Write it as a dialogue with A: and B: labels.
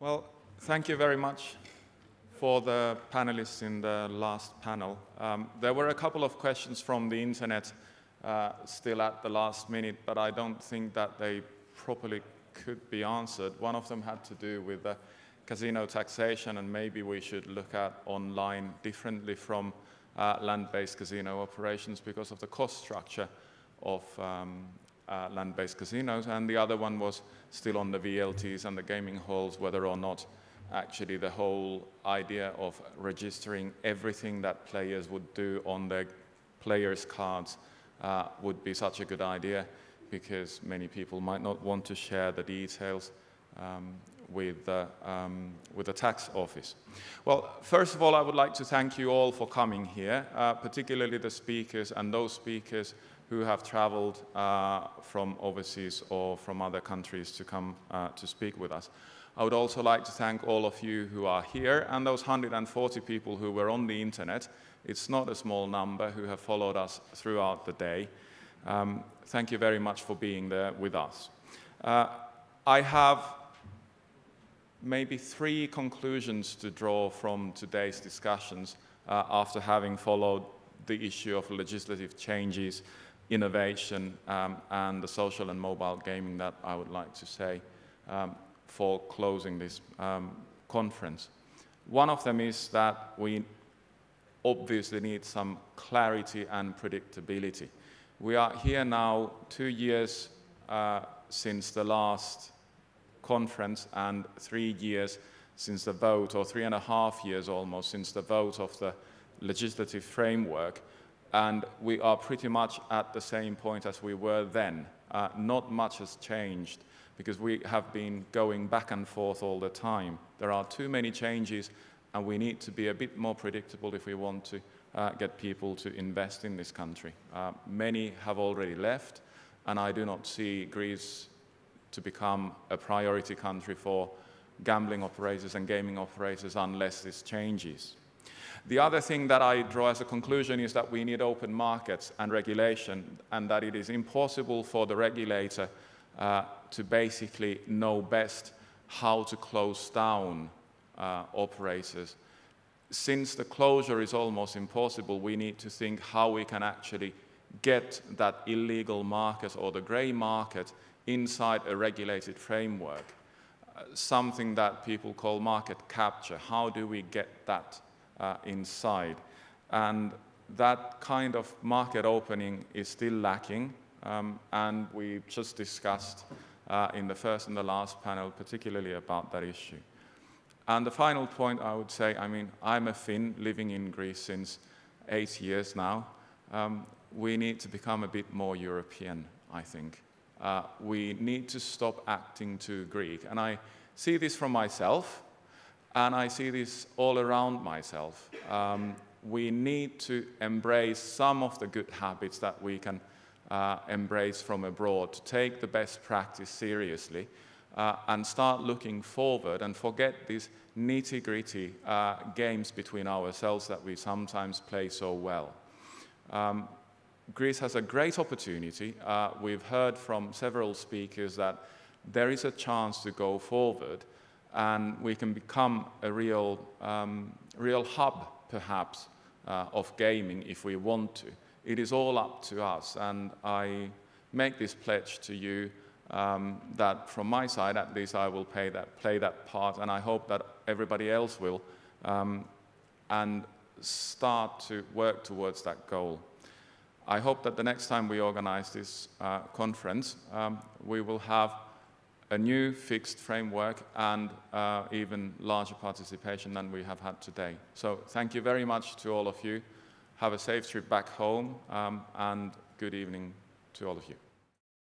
A: Well, thank you very much for the panelists in the last panel. There were a couple of questions from the internet still at the last minute, but I don't think that they properly could be answered. One of them had to do with the casino taxation, and maybe we should look at online differently from land-based casino operations because of the cost structure of land-based casinos. And the other one was still on the VLTs and the gaming halls, whether or not actually the whole idea of registering everything that players would do on their players' cards would be such a good idea, because many people might not want to share the details with the tax office. Well, first of all, I would like to thank you all for coming here, particularly the speakers and those speakers who have traveled from overseas or from other countries to come to speak with us. I would also like to thank all of you who are here and those 140 people who were on the internet. It's not a small number who have followed us throughout the day. Thank you very much for being there with us. I have maybe 3 conclusions to draw from today's discussions after having followed the issue of legislative changes, innovation, and the social and mobile gaming that I would like to say for closing this conference. One of them is that we obviously need some clarity and predictability. We are here now 2 years since the last conference and 3 years since the vote, or 3.5 years almost since the vote of the legislative framework, and we are pretty much at the same point as we were then. Not much has changed, because we have been going back and forth all the time. There are too many changes, and we need to be a bit more predictable if we want to get people to invest in this country. Many have already left, and I do not see Greece to become a priority country for gambling operators and gaming operators unless this changes. The other thing that I draw as a conclusion is that we need open markets and regulation, and that it is impossible for the regulator to basically know best how to close down operators. Since the closure is almost impossible, we need to think how we can actually get that illegal market or the grey market inside a regulated framework, something that people call market capture. How do we get that inside? And that kind of market opening is still lacking, and we just discussed in the first and the last panel particularly about that issue. And the final point I would say, I mean, I'm a Finn living in Greece since 8 years now. We need to become a bit more European, I think. We need to stop acting too Greek. And I see this from myself, and I see this all around myself. We need to embrace some of the good habits that we can embrace from abroad, to take the best practice seriously, and start looking forward and forget these nitty-gritty games between ourselves that we sometimes play so well. Greece has a great opportunity. We've heard from several speakers that there is a chance to go forward, and we can become a real hub, perhaps, of gaming if we want to. It is all up to us, and I make this pledge to you that from my side, at least, I will play that part, and I hope that everybody else will, and start to work towards that goal. I hope that the next time we organize this conference, we will have a new fixed framework and even larger participation than we have had today. So thank you very much to all of you. Have a safe trip back home, and good evening to all of you.